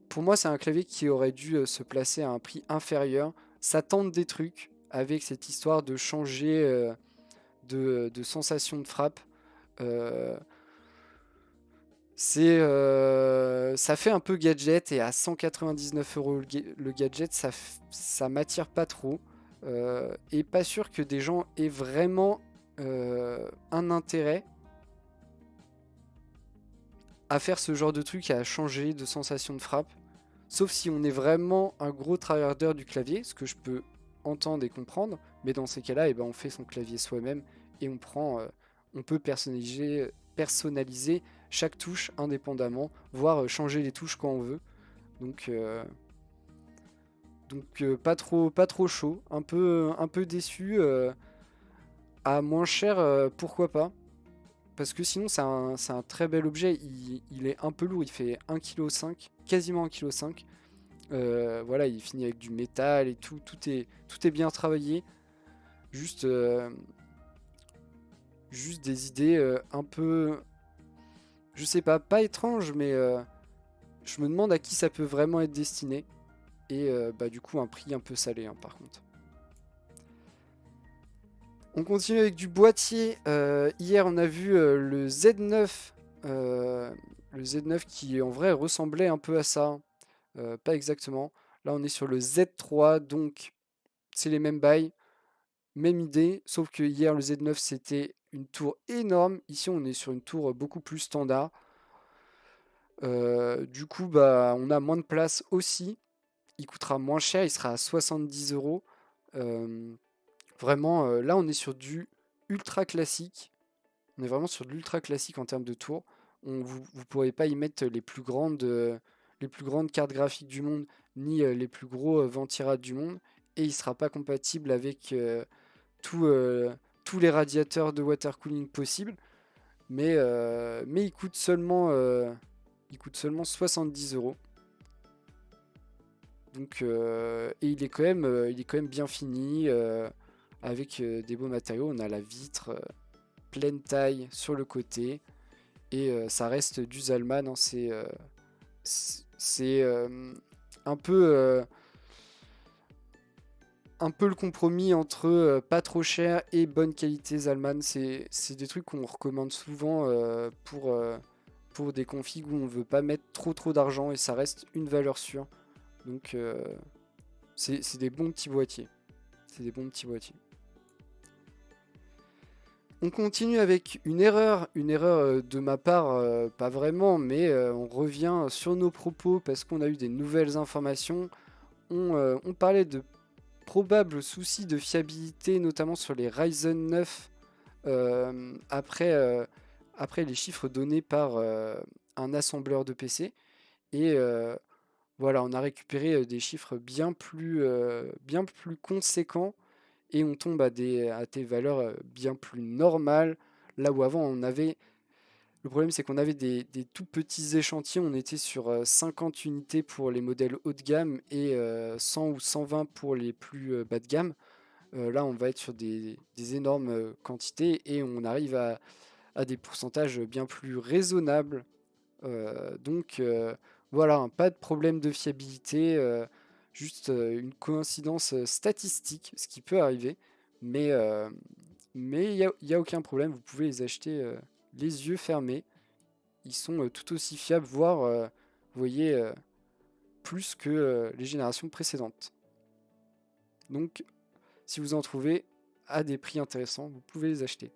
Pour moi, c'est un clavier qui aurait dû se placer à un prix inférieur. Ça tente des trucs avec cette histoire de changer de sensation de frappe. Euh, ça fait un peu gadget et à 199 € le gadget, ça m'attire pas trop. Et pas sûr que des gens aient vraiment un intérêt à faire ce genre de truc, à changer de sensation de frappe. Sauf si on est vraiment un gros tryharder du clavier, ce que je peux entendre et comprendre. Mais dans ces cas-là, eh ben, on fait son clavier soi-même et on peut personnaliser chaque touche indépendamment, voire changer les touches quand on veut. Donc, pas trop chaud, un peu déçu. À moins cher, pourquoi pas? Parce que sinon, c'est un très bel objet. Il est un peu lourd, il fait 1,5 kg, quasiment 1,5 kg. Voilà, il finit avec du métal et tout. Tout est bien travaillé. Juste, juste des idées un peu, je sais pas étranges, mais je me demande à qui ça peut vraiment être destiné. Et bah, du coup, un prix un peu salé, hein, par contre. On continue avec du boîtier. Hier, on a vu le Z9. Le Z9 qui, en vrai, ressemblait un peu à ça. Pas exactement. Là, on est sur le Z3, donc c'est les mêmes bails. Même idée, sauf que hier, le Z9, c'était une tour énorme. Ici, on est sur une tour beaucoup plus standard. Du coup, bah, on a moins de place aussi. Il coûtera moins cher, il sera à 70 €. Vraiment, là, on est sur du ultra classique. On est vraiment sur de l'ultra classique en termes de tour. Vous ne pourrez pas y mettre les plus grandes cartes graphiques du monde, ni les plus gros ventirades du monde. Et il ne sera pas compatible avec tous les radiateurs de water cooling possibles. Mais il coûte seulement 70 €. Donc, et il est quand même bien fini, avec des beaux matériaux. On a la vitre pleine taille sur le côté, et ça reste du Zalman, hein. C'est un peu le compromis entre pas trop cher et bonne qualité Zalman. C'est des trucs qu'on recommande souvent pour des configs où on veut pas mettre trop d'argent et ça reste une valeur sûre. Donc c'est des bons petits boîtiers. C'est des bons petits boîtiers. On continue avec une erreur de ma part, pas vraiment, mais on revient sur nos propos parce qu'on a eu des nouvelles informations. On parlait de probables soucis de fiabilité, notamment sur les Ryzen 9, après les chiffres donnés par un assembleur de PC. Et voilà, on a récupéré des chiffres bien plus conséquents et on tombe à des valeurs bien plus normales. Là où avant on avait... Le problème c'est qu'on avait des tout petits échantillons, on était sur 50 unités pour les modèles haut de gamme et 100 ou 120 pour les plus bas de gamme. Là on va être sur des énormes quantités et on arrive à des pourcentages bien plus raisonnables. Donc voilà, hein, pas de problème de fiabilité, juste une coïncidence statistique, ce qui peut arriver, mais il y a aucun problème, vous pouvez les acheter les yeux fermés, ils sont tout aussi fiables, voire, vous voyez, plus que les générations précédentes. Donc, si vous en trouvez à des prix intéressants, vous pouvez les acheter.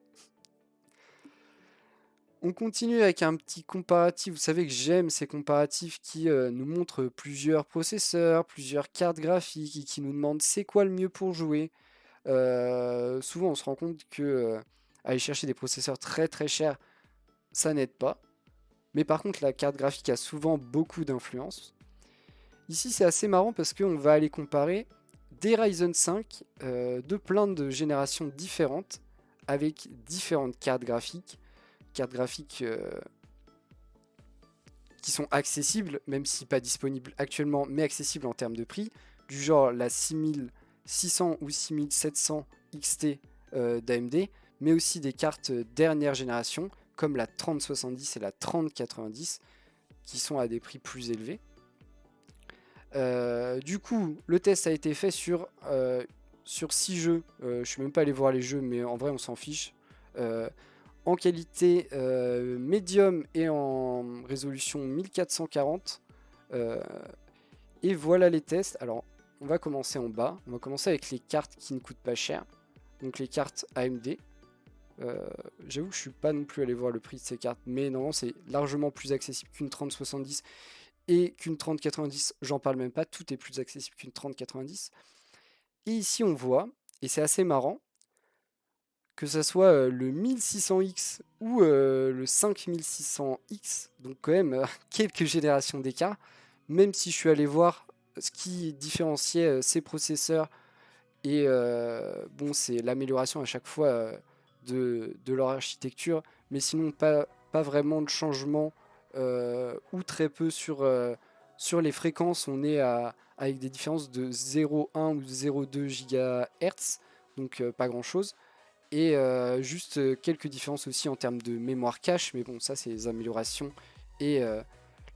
On continue avec un petit comparatif. Vous savez que j'aime ces comparatifs qui nous montrent plusieurs processeurs, plusieurs cartes graphiques et qui nous demandent c'est quoi le mieux pour jouer. Souvent, on se rend compte que aller chercher des processeurs très chers, ça n'aide pas. Mais par contre, la carte graphique a souvent beaucoup d'influence. Ici, c'est assez marrant parce qu'on va aller comparer des Ryzen 5 de plein de générations différentes avec différentes cartes graphiques qui sont accessibles, même si pas disponibles actuellement, mais accessibles en termes de prix, du genre la 6600 ou 6700 XT d'AMD, mais aussi des cartes dernière génération, comme la 3070 et la 3090, qui sont à des prix plus élevés. Du coup, le test a été fait sur 6 jeux. Je suis même pas allé voir les jeux, mais en vrai, on s'en fiche. En qualité médium et en résolution 1440. Et voilà les tests. Alors, on va commencer en bas. On va commencer avec les cartes qui ne coûtent pas cher. Donc les cartes AMD. J'avoue que je suis pas non plus allé voir le prix de ces cartes, mais non, c'est largement plus accessible qu'une 3070 et qu'une 3090. J'en parle même pas. Tout est plus accessible qu'une 3090. Et ici, on voit, et c'est assez marrant, que ça soit le 1600X ou le 5600X, donc quand même quelques générations d'écart, même si je suis allé voir ce qui différenciait ces processeurs, et bon, c'est l'amélioration à chaque fois de leur architecture, mais sinon pas vraiment de changement, ou très peu sur les fréquences. On est avec des différences de 0,1 ou 0,2 GHz, donc pas grand chose. Et juste quelques différences aussi en termes de mémoire cache, mais bon, ça c'est les améliorations et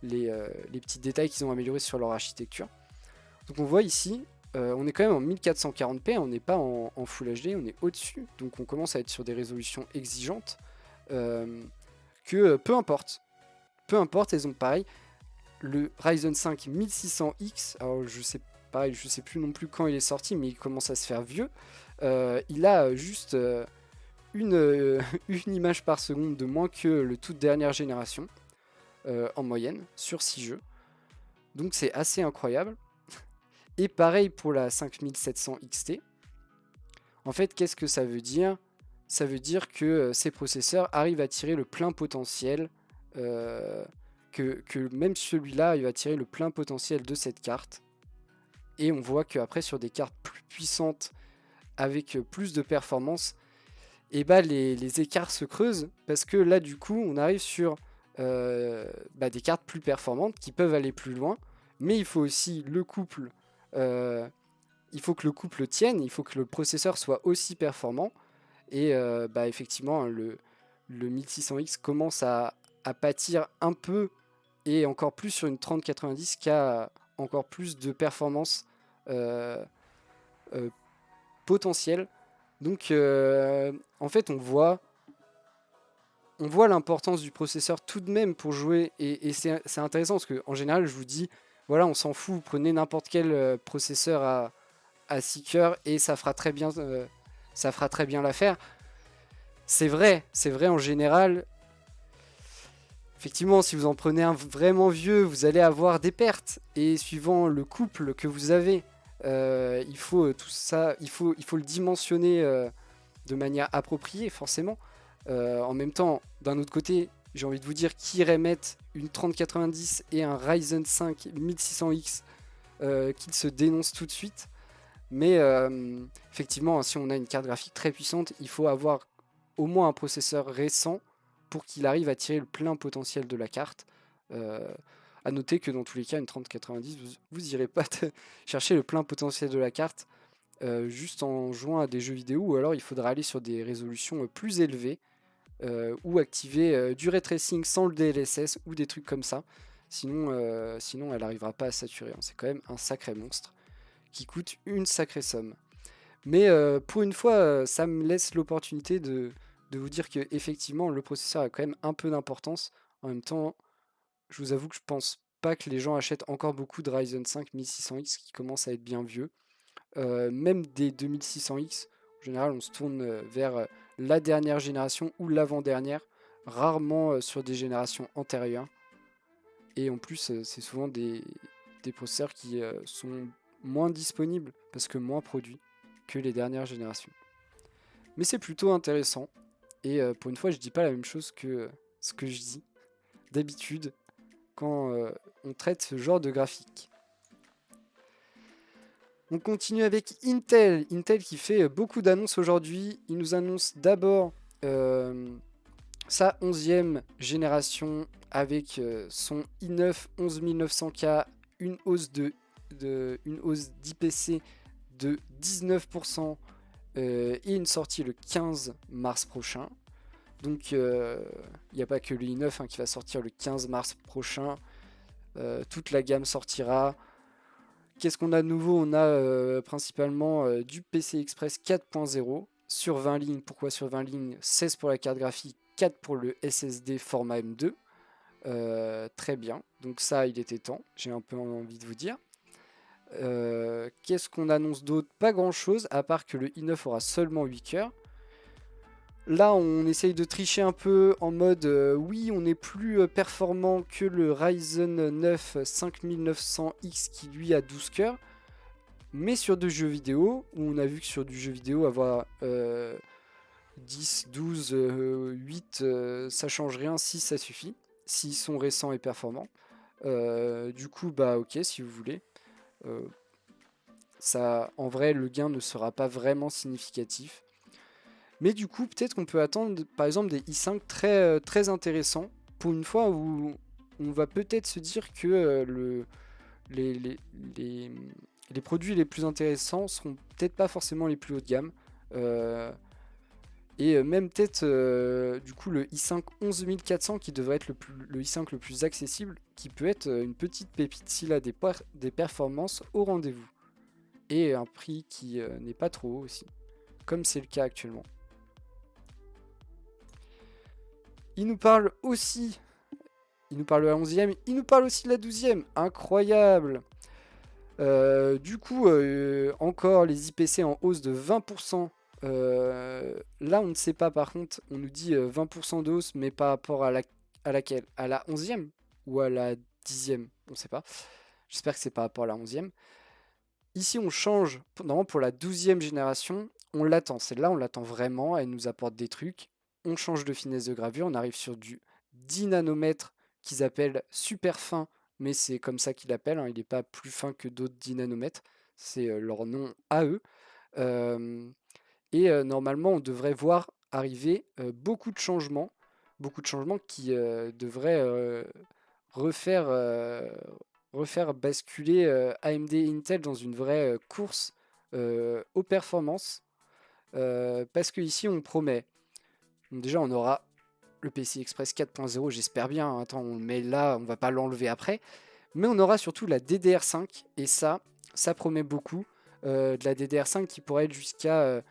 les petits détails qu'ils ont améliorés sur leur architecture. Donc on voit ici, on est quand même en 1440p, on n'est pas en Full HD, on est au-dessus, donc on commence à être sur des résolutions exigeantes, que peu importe, elles ont pareil. Le Ryzen 5 1600X, alors je sais plus non plus quand il est sorti, mais il commence à se faire vieux. Il a juste une image par seconde de moins que le toute dernière génération, en moyenne, sur 6 jeux. Donc c'est assez incroyable. Et pareil pour la 5700 XT. En fait, qu'est-ce que ça veut dire? Ça veut dire que ces processeurs arrivent à tirer le plein potentiel, que même celui-là, il va tirer le plein potentiel de cette carte. Et on voit qu'après, sur des cartes plus puissantes, avec plus de performance, et bah les écarts se creusent, parce que là, du coup, on arrive sur des cartes plus performantes qui peuvent aller plus loin, mais il faut aussi le couple il faut que le couple tienne, il faut que le processeur soit aussi performant. Et effectivement, le 1600X commence à pâtir un peu et encore plus sur une 3090 qui a encore plus de performance potentielle. Donc en fait on voit l'importance du processeur tout de même pour jouer et c'est intéressant parce qu'en général je vous dis voilà on s'en fout, vous prenez n'importe quel processeur à 6 cœurs et ça fera très bien l'affaire. C'est vrai en général. Effectivement, si vous en prenez un vraiment vieux, vous allez avoir des pertes. Et suivant le couple que vous avez, il faut tout ça, il faut le dimensionner de manière appropriée, forcément. En même temps, d'un autre côté, j'ai envie de vous dire qui irait mettre une 3090 et un Ryzen 5 1600X qu'ils se dénoncent tout de suite. Mais effectivement, si on a une carte graphique très puissante, il faut avoir au moins un processeur récent pour qu'il arrive à tirer le plein potentiel de la carte. À noter que dans tous les cas, une 3090, vous irez pas chercher le plein potentiel de la carte juste en jouant à des jeux vidéo, ou alors il faudra aller sur des résolutions plus élevées ou activer du ray tracing sans le DLSS ou des trucs comme ça. Sinon, elle n'arrivera pas à saturer. C'est quand même un sacré monstre qui coûte une sacrée somme. Mais pour une fois, ça me laisse l'opportunité de vous dire que effectivement le processeur a quand même un peu d'importance. En même temps, je vous avoue que je pense pas que les gens achètent encore beaucoup de Ryzen 5 1600X qui commencent à être bien vieux. Même des 2600X, en général on se tourne vers la dernière génération ou l'avant-dernière, rarement sur des générations antérieures. Et en plus c'est souvent des processeurs qui sont moins disponibles parce que moins produits que les dernières générations. Mais c'est plutôt intéressant. Et pour une fois, je dis pas la même chose que ce que je dis d'habitude quand on traite ce genre de graphique. On continue avec Intel. Intel qui fait beaucoup d'annonces aujourd'hui. Il nous annonce d'abord sa 11e génération avec son i9 11900K, une hausse d'IPC de 19% et une sortie le 15 mars prochain. Donc il n'y a pas que le i9 qui va sortir le 15 mars prochain. Toute la gamme sortira. Qu'est-ce qu'on a de nouveau? On a principalement du PCI Express 4.0 sur 20 lignes. Pourquoi sur 20 lignes? 16 pour la carte graphique, 4 pour le SSD format M2. Très bien. Donc ça, il était temps. J'ai un peu envie de vous dire. Qu'est-ce qu'on annonce d'autre? Pas grand-chose, à part que le i9 aura seulement 8 cœurs. Là, on essaye de tricher un peu en mode oui, on est plus performant que le Ryzen 9 5900X qui lui a 12 cœurs. Mais sur de jeux vidéo, où on a vu que sur du jeu vidéo, avoir 10, 12, 8, ça change rien si ça suffit. S'ils sont récents et performants. Du coup, bah ok, si vous voulez. Ça, en vrai, le gain ne sera pas vraiment significatif. Mais du coup, peut-être qu'on peut attendre, par exemple, des i5 très, très intéressants. Pour une fois où on va peut-être se dire que les produits les plus intéressants seront peut-être pas forcément les plus haut de gamme. Et même peut-être, du coup, le i5 11400 qui devrait être le i5 le plus accessible, qui peut être une petite pépite s'il a des performances au rendez-vous. Et un prix qui n'est pas trop haut aussi, comme c'est le cas actuellement. Il nous parle aussi, il nous parle de la 11e, il nous parle aussi de la 12e, incroyable. Du coup, encore les IPC en hausse de 20%. Là, on ne sait pas, par contre, on nous dit 20% de hausse, mais par rapport à laquelle? À la 11e ou à la 10e? On ne sait pas. J'espère que c'est par rapport à la 11e. Ici, on change, normalement pour la 12e génération, on l'attend. Celle-là, on l'attend vraiment, elle nous apporte des trucs. On change de finesse de gravure, on arrive sur du 10 nanomètres qu'ils appellent super fin, mais c'est comme ça qu'ils l'appellent, il n'est pas plus fin que d'autres 10 nanomètres, c'est leur nom à eux. Et normalement, on devrait voir arriver beaucoup de changements qui devraient refaire refaire basculer AMD et Intel dans une vraie course aux performances. Parce que ici on promet, donc déjà on aura le PCI Express 4.0, j'espère bien, hein. Attends, on le met là, on va pas l'enlever après, mais on aura surtout la DDR5, et ça promet beaucoup, de la DDR5 qui pourrait être jusqu'à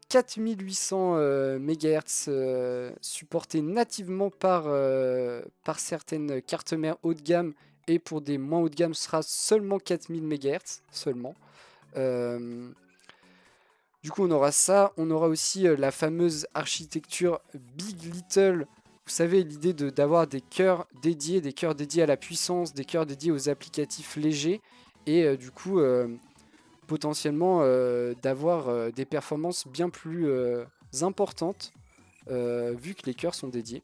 4800 MHz, supporté nativement par certaines cartes mères haut de gamme, et pour des moins haut de gamme ce sera seulement 4000 MHz seulement. Du coup on aura ça, on aura aussi la fameuse architecture Big Little. Vous savez, l'idée d'avoir des cœurs dédiés à la puissance, des cœurs dédiés aux applicatifs légers, et du coup potentiellement d'avoir des performances bien plus importantes, vu que les cœurs sont dédiés,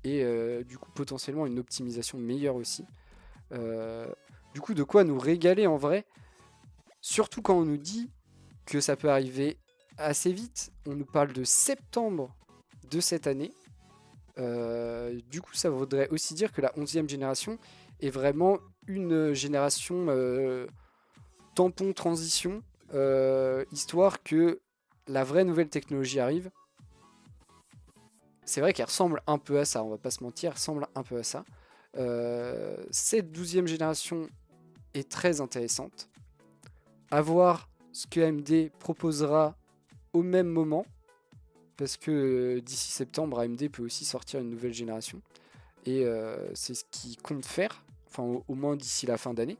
et du coup potentiellement une optimisation meilleure aussi. Du coup, de quoi nous régaler en vrai, surtout quand on nous dit que ça peut arriver assez vite. On nous parle de septembre de cette année. Du coup, ça voudrait aussi dire que la 11e génération est vraiment une génération tampon transition, histoire que la vraie nouvelle technologie arrive. C'est vrai qu'elle ressemble un peu à ça, on va pas se mentir, elle ressemble un peu à ça. Cette 12e génération est très intéressante. À voir ce que AMD proposera au même moment, parce que d'ici septembre, AMD peut aussi sortir une nouvelle génération, et c'est ce qu'ils comptent faire, enfin au moins d'ici la fin d'année.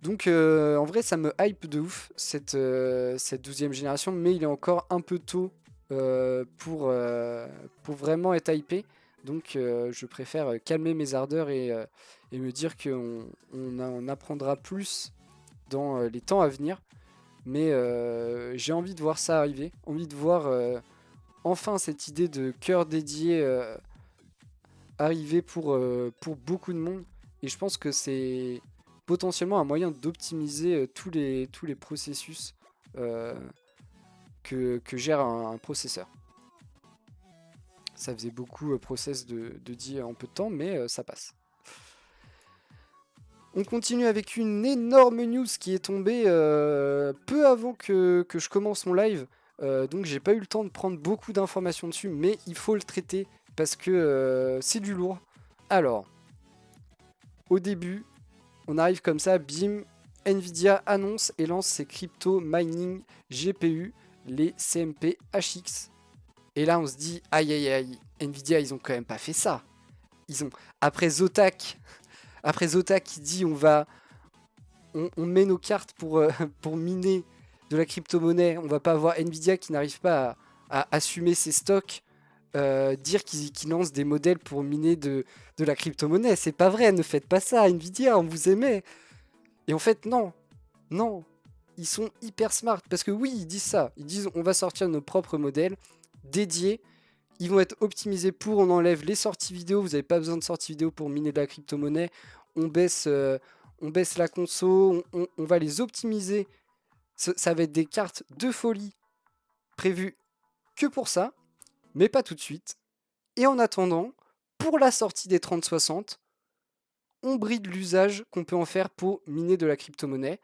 Donc en vrai ça me hype de ouf cette 12e génération, mais il est encore un peu tôt pour vraiment être hypé. Donc je préfère calmer mes ardeurs et me dire qu'on en apprendra plus dans les temps à venir. Mais j'ai envie de voir ça arriver, envie de voir enfin cette idée de cœur dédié arriver pour beaucoup de monde. Et je pense que c'est potentiellement un moyen d'optimiser tous les processus que gère un processeur. Ça faisait beaucoup process de dire en peu de temps, mais ça passe. On continue avec une énorme news qui est tombée peu avant que je commence mon live. Donc j'ai pas eu le temps de prendre beaucoup d'informations dessus, mais il faut le traiter parce que c'est du lourd. Alors, au début, on arrive comme ça, bim, Nvidia annonce et lance ses crypto mining GPU, les CMP HX. Et là on se dit, aïe aïe aïe, Nvidia ils ont quand même pas fait ça. Ils ont, après Zotac qui dit on met nos cartes pour miner de la crypto-monnaie, on va pas avoir Nvidia qui n'arrive pas à assumer ses stocks, dire qu'ils lancent des modèles pour miner de la crypto-monnaie. C'est pas vrai, ne faites pas ça, Nvidia, on vous aimait. Et en fait, non, ils sont hyper smart, parce que oui, ils disent ça, ils disent on va sortir nos propres modèles dédiés, ils vont être optimisés pour, on enlève les sorties vidéo, vous n'avez pas besoin de sorties vidéo pour miner de la crypto-monnaie, on baisse la conso, on va les optimiser, ça va être des cartes de folie prévues que pour ça, mais pas tout de suite. Et en attendant, pour la sortie des 3060, on bride l'usage qu'on peut en faire pour miner de la crypto-monnaie.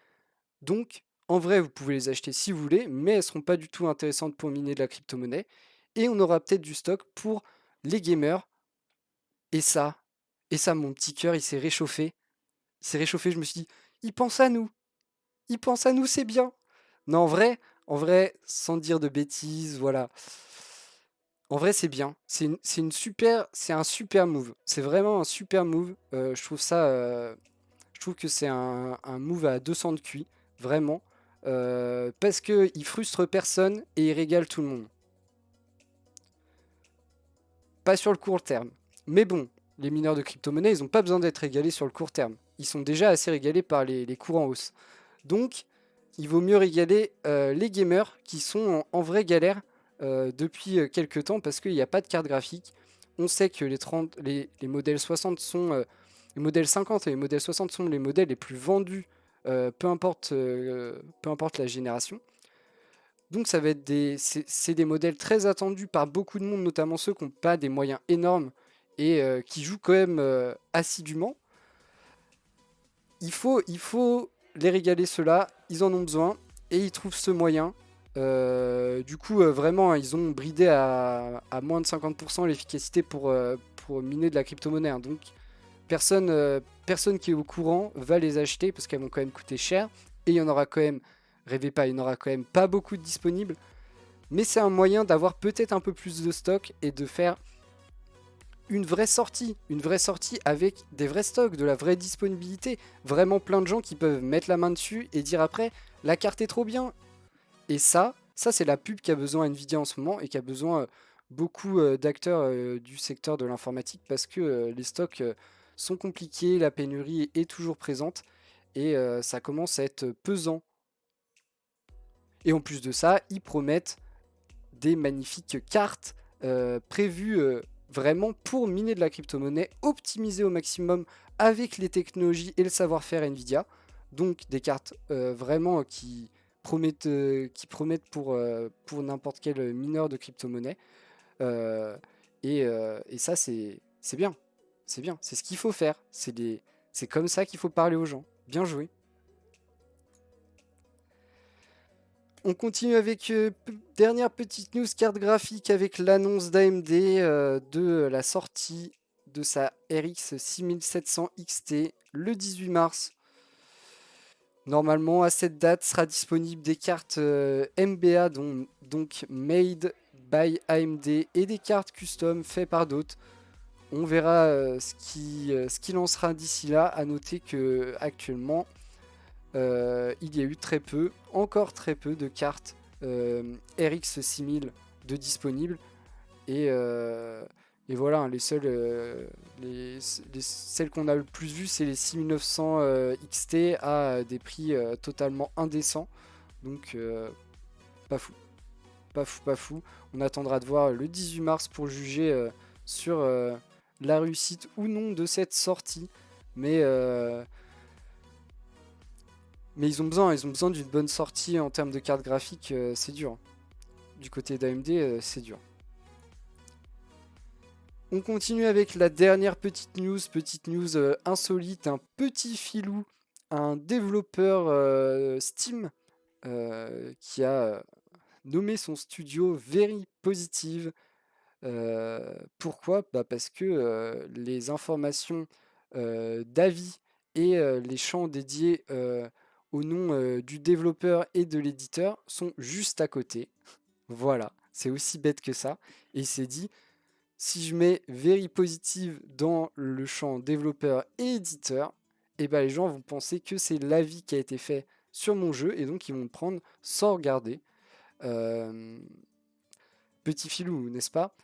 Donc, en vrai, vous pouvez les acheter si vous voulez, mais elles ne seront pas du tout intéressantes pour miner de la crypto-monnaie. Et on aura peut-être du stock pour les gamers. Et ça, mon petit cœur, il s'est réchauffé. Je me suis dit, il pense à nous. Il pense à nous, c'est bien. Non, en vrai, sans dire de bêtises, voilà. En vrai, c'est bien. C'est un super move. C'est vraiment un super move. Je trouve que c'est un move à 200 de QI, vraiment. Parce qu'il frustre personne et il régale tout le monde. Pas sur le court terme. Mais bon, les mineurs de crypto-monnaie, ils n'ont pas besoin d'être régalés sur le court terme. Ils sont déjà assez régalés par les cours en hausse. Donc, il vaut mieux régaler les gamers qui sont en vraie galère depuis quelques temps parce qu'il n'y a pas de carte graphique. On sait que les modèles 60 sont... les modèles 50 et les modèles 60 sont les modèles les plus vendus, peu importe la génération. Donc ça va être c'est des modèles très attendus par beaucoup de monde, notamment ceux qui n'ont pas des moyens énormes et qui jouent quand même assidûment. il faut les régaler ceux-là, ils en ont besoin et ils trouvent ce moyen. Du coup, vraiment, ils ont bridé à moins de 50% l'efficacité pour miner de la crypto-monnaie. Hein. Donc, personne qui est au courant va les acheter parce qu'elles vont quand même coûter cher. Et il y en aura quand même, rêvez pas, il n'y en aura quand même pas beaucoup de disponibles. Mais c'est un moyen d'avoir peut-être un peu plus de stock et de faire une vraie sortie avec des vrais stocks, de la vraie disponibilité. Vraiment plein de gens qui peuvent mettre la main dessus et dire après, la carte est trop bien. Et ça c'est la pub qu'a besoin Nvidia en ce moment et qui a besoin beaucoup d'acteurs du secteur de l'informatique parce que les stocks sont compliqués, la pénurie est toujours présente et ça commence à être pesant. Et en plus de ça, ils promettent des magnifiques cartes prévues vraiment pour miner de la crypto-monnaie, optimisées au maximum avec les technologies et le savoir-faire Nvidia. Donc des cartes vraiment qui promettent pour n'importe quel mineur de crypto-monnaie. Et ça, c'est bien. C'est bien. C'est ce qu'il faut faire. C'est comme ça qu'il faut parler aux gens. Bien joué. On continue avec dernière petite news carte graphique avec l'annonce d'AMD de la sortie de sa RX 6700 XT le 18 mars. Normalement, à cette date, sera disponible des cartes MBA, donc made by AMD, et des cartes custom faites par d'autres. On verra ce qui lancera d'ici là. À noter que actuellement, il y a eu encore très peu de cartes RX 6000 de disponibles. Et voilà, hein, celles qu'on a le plus vues, c'est les 6900 XT à des prix totalement indécents. Donc, pas fou. Pas fou, pas fou. On attendra de voir le 18 mars pour juger sur la réussite ou non de cette sortie. Mais ils ont besoin d'une bonne sortie en termes de carte graphique, c'est dur. Du côté d'AMD, c'est dur. On continue avec la dernière petite news insolite, un petit filou, un développeur Steam qui a nommé son studio Very Positive. Pourquoi ? Parce que les informations d'avis et les champs dédiés au nom du développeur et de l'éditeur sont juste à côté. Voilà, c'est aussi bête que ça. Et il s'est dit, si je mets Very Positive dans le champ développeur et éditeur, et ben les gens vont penser que c'est l'avis qui a été fait sur mon jeu et donc ils vont me prendre sans regarder. Petit filou, n'est-ce pas ?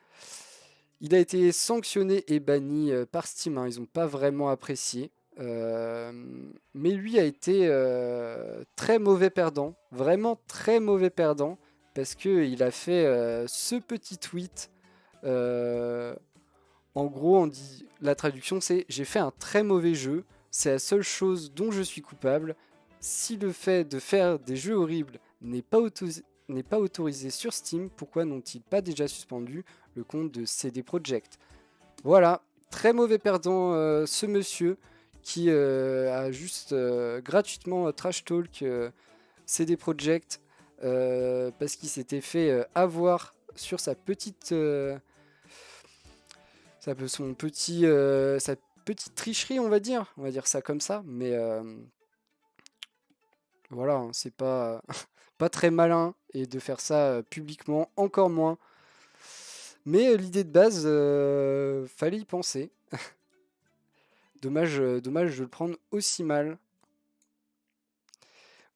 Il a été sanctionné et banni par Steam, hein, ils n'ont pas vraiment apprécié. Mais lui a été très mauvais perdant, vraiment très mauvais perdant, parce qu'il a fait ce petit tweet. En gros, la traduction c'est « J'ai fait un très mauvais jeu, c'est la seule chose dont je suis coupable. Si le fait de faire des jeux horribles n'est pas autorisé sur Steam, pourquoi n'ont-ils pas déjà suspendu le compte de CD Projekt ?» Voilà, très mauvais perdant ce monsieur qui a juste gratuitement trash talk CD Projekt parce qu'il s'était fait avoir sur sa petite sa petite tricherie, on va dire ça comme ça, mais voilà, hein, c'est pas pas très malin et de faire ça publiquement encore moins. Mais l'idée de base, fallait y penser. Dommage de le prendre aussi mal.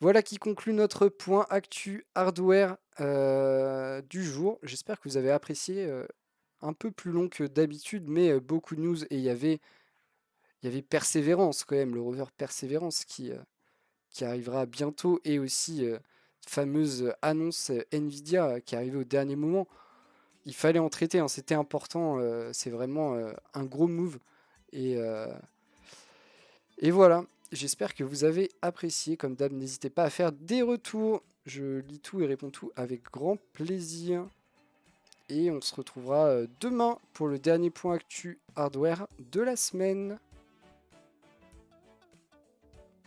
Voilà qui conclut notre point actu hardware du jour. J'espère que vous avez apprécié, un peu plus long que d'habitude, mais beaucoup de news et il y avait Persévérance quand même, le rover Persévérance qui arrivera bientôt et aussi fameuse annonce Nvidia qui est arrivée au dernier moment. Il fallait en traiter, hein, c'était important, c'est vraiment un gros move. Et voilà, j'espère que vous avez apprécié. Comme d'hab, n'hésitez pas à faire des retours. Je lis tout et réponds tout avec grand plaisir. Et on se retrouvera demain pour le dernier point actu hardware de la semaine.